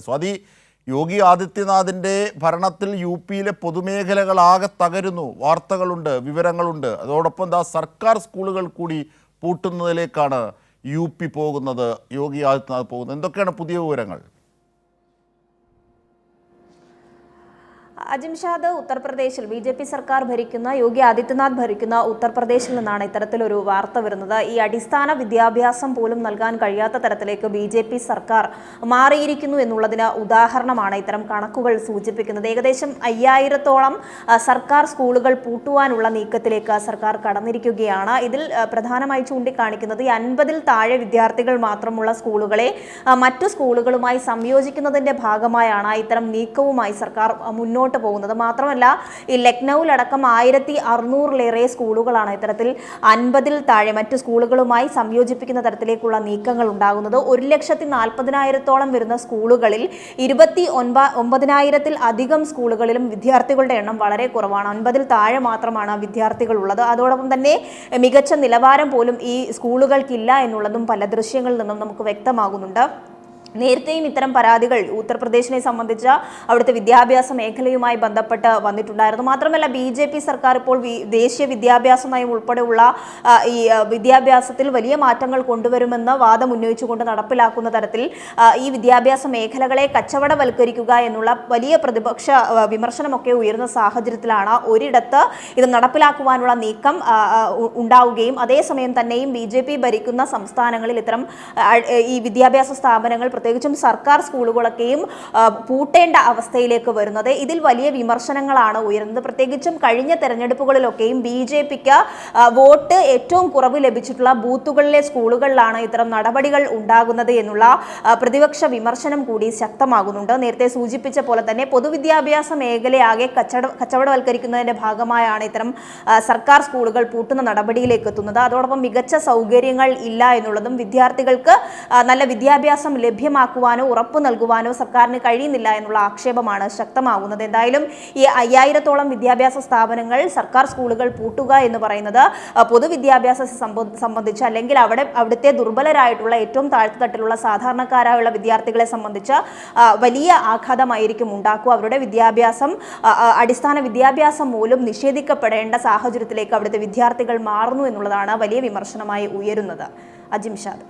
സ്വാതി, യോഗി ആദിത്യനാഥിൻ്റെ ഭരണത്തിൽ യു പിയിലെ പൊതുമേഖലകളാകെ തകരുന്നു. വാർത്തകളുണ്ട്, വിവരങ്ങളുണ്ട്. അതോടൊപ്പം സർക്കാർ സ്കൂളുകൾ കൂടി പൂട്ടുന്നതിലേക്കാണ് യു പി പോകുന്നത്, യോഗി ആദിത്യനാഥ് പോകുന്നത്. എന്തൊക്കെയാണ് പുതിയ വിവരങ്ങൾ? അജിംഷാദ്, ഉത്തർപ്രദേശിൽ BJP സർക്കാർ ഭരിക്കുന്ന, യോഗി ആദിത്യനാഥ് ഭരിക്കുന്ന ഉത്തർപ്രദേശിൽ നിന്നാണ് ഇത്തരത്തിലൊരു വാർത്ത വരുന്നത്. ഈ അടിസ്ഥാന വിദ്യാഭ്യാസം പോലും നൽകാൻ കഴിയാത്ത തരത്തിലേക്ക് BJP സർക്കാർ മാറിയിരിക്കുന്നു എന്നുള്ളതിന് ഉദാഹരണമാണ് ഇത്തരം കണക്കുകൾ സൂചിപ്പിക്കുന്നത്. ഏകദേശം 5000-ഓളം സർക്കാർ സ്കൂളുകൾ പൂട്ടുവാനുള്ള നീക്കത്തിലേക്ക് സർക്കാർ കടന്നിരിക്കുകയാണ്. ഇതിൽ പ്രധാനമായി ചൂണ്ടിക്കാണിക്കുന്നത് 50-ൽ താഴെ വിദ്യാർത്ഥികൾ മാത്രമുള്ള സ്കൂളുകളെ മറ്റു സ്കൂളുകളുമായി സംയോജിക്കുന്നതിന്റെ ഭാഗമായാണ് ഇത്തരം നീക്കവുമായി സർക്കാർ മുന്നോട്ട് പോകുന്നത്. മാത്രമല്ല, ഈ ലക്നൌവിലടക്കം 1600-ലേറെ സ്കൂളുകളാണ് ഇത്തരത്തിൽ 50-ൽ താഴെ മറ്റു സ്കൂളുകളുമായി സംയോജിപ്പിക്കുന്ന തരത്തിലേക്കുള്ള നീക്കങ്ങൾ ഉണ്ടാകുന്നത്. 1,40,000-ഓളം വരുന്ന സ്കൂളുകളിൽ 29,000-ൽ അധികം സ്കൂളുകളിലും വിദ്യാർത്ഥികളുടെ എണ്ണം വളരെ കുറവാണ്. 50-ൽ താഴെ മാത്രമാണ് വിദ്യാർത്ഥികൾ ഉള്ളത്. അതോടൊപ്പം തന്നെ മികച്ച നിലവാരം പോലും ഈ സ്കൂളുകൾക്കില്ല എന്നുള്ളതും പല ദൃശ്യങ്ങളിൽ നിന്നും നമുക്ക് വ്യക്തമാകുന്നുണ്ട്. നേരത്തെയും ഇത്തരം പരാതികൾ ഉത്തർപ്രദേശിനെ സംബന്ധിച്ച അവിടുത്തെ വിദ്യാഭ്യാസ മേഖലയുമായി ബന്ധപ്പെട്ട് വന്നിട്ടുണ്ടായിരുന്നു. മാത്രമല്ല, BJP സർക്കാർ ഇപ്പോൾ ദേശീയ വിദ്യാഭ്യാസ നയം ഉൾപ്പെടെയുള്ള ഈ വിദ്യാഭ്യാസത്തിൽ വലിയ മാറ്റങ്ങൾ കൊണ്ടുവരുമെന്ന് വാദം ഉന്നയിച്ചുകൊണ്ട് നടപ്പിലാക്കുന്ന തരത്തിൽ ഈ വിദ്യാഭ്യാസ മേഖലകളെ കച്ചവടവൽക്കരിക്കുക എന്നുള്ള വലിയ പ്രതിപക്ഷ വിമർശനമൊക്കെ ഉയർന്ന സാഹചര്യത്തിലാണ് ഒരിടത്ത് ഇത് നടപ്പിലാക്കുവാനുള്ള നീക്കം ഉണ്ടാവുകയും അതേസമയം തന്നെയും BJP ഭരിക്കുന്ന സംസ്ഥാനങ്ങളിൽ ഇത്തരം ഈ വിദ്യാഭ്യാസ സ്ഥാപനങ്ങൾ, പ്രത്യേകിച്ചും സർക്കാർ സ്കൂളുകളൊക്കെയും പൂട്ടേണ്ട അവസ്ഥയിലേക്ക് വരുന്നത്. ഇതിൽ വലിയ വിമർശനങ്ങളാണ് ഉയർന്നത്. പ്രത്യേകിച്ചും കഴിഞ്ഞ തെരഞ്ഞെടുപ്പുകളിലൊക്കെയും BJPക്ക് വോട്ട് ഏറ്റവും കുറവ് ലഭിച്ചിട്ടുള്ള ബൂത്തുകളിലെ സ്കൂളുകളിലാണ് ഇത്തരം നടപടികൾ ഉണ്ടാകുന്നത് എന്നുള്ള പ്രതിപക്ഷ വിമർശനം കൂടി ശക്തമാകുന്നുണ്ട്. നേരത്തെ സൂചിപ്പിച്ച പോലെ തന്നെ പൊതുവിദ്യാഭ്യാസ മേഖലയാകെ കച്ചവടവൽക്കരിക്കുന്നതിന്റെ ഭാഗമായാണ് ഇത്തരം സർക്കാർ സ്കൂളുകൾ പൂട്ടുന്ന നടപടിയിലേക്ക് എത്തുന്നത്. അതോടൊപ്പം മികച്ച സൗകര്യങ്ങൾ ഇല്ല എന്നുള്ളതും വിദ്യാർത്ഥികൾക്ക് നല്ല വിദ്യാഭ്യാസം ലഭ്യമാക്കുവാനോ ഉറപ്പ് നൽകുവാനോ സർക്കാരിന് കഴിയുന്നില്ല എന്നുള്ള ആക്ഷേപമാണ് ശക്തമാകുന്നത്. എന്തായാലും ഈ 5000-ഓളം വിദ്യാഭ്യാസ സ്ഥാപനങ്ങൾ, സർക്കാർ സ്കൂളുകൾ പൂട്ടുക എന്ന് പറയുന്നത് പൊതുവിദ്യാഭ്യാസത്തെ സംബന്ധിച്ച്, അല്ലെങ്കിൽ അവിടുത്തെ ദുർബലരായിട്ടുള്ള ഏറ്റവും താഴ്ത്തട്ടിലുള്ള സാധാരണക്കാരായുള്ള വിദ്യാർത്ഥികളെ സംബന്ധിച്ച് വലിയ ആഘാതമായിരിക്കും ഉണ്ടാക്കുക. അവരുടെ വിദ്യാഭ്യാസം, അടിസ്ഥാന വിദ്യാഭ്യാസം മൂലം നിഷേധിക്കപ്പെടേണ്ട സാഹചര്യത്തിലേക്ക് അവിടുത്തെ വിദ്യാർത്ഥികൾ മാറുന്നു എന്നുള്ളതാണ് വലിയ വിമർശനമായി ഉയരുന്നത്. അജിംഷാദ്.